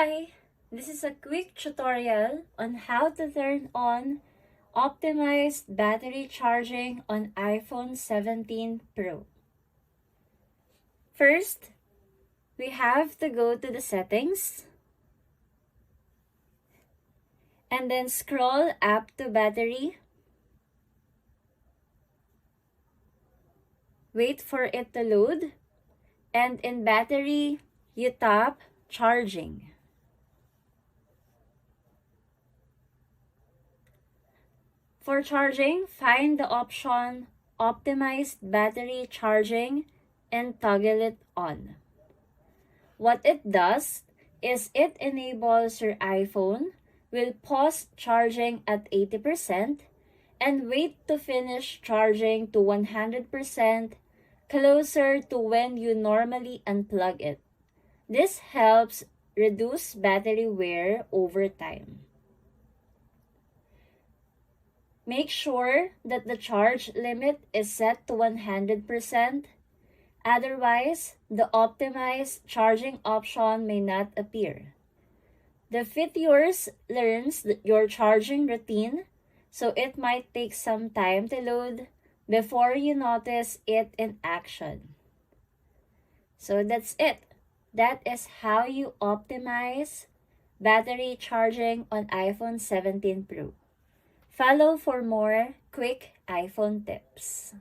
Hi! This is a quick tutorial on how to turn on optimized battery charging on iPhone 17 Pro. First, we have to go to the settings and then scroll up to battery. Wait for it to load, and in battery, you tap charging. For charging, find the option Optimized Battery Charging and toggle it on. What it does is it enables your iPhone will pause charging at 80% and wait to finish charging to 100% closer to when you normally unplug it. This helps reduce battery wear over time. Make sure that the charge limit is set to 100%. Otherwise, the optimized charging option may not appear. The features learns your charging routine, so it might take some time to load before you notice it in action. So that's it. That is how you optimize battery charging on iPhone 17 Pro. Follow for more quick iPhone tips.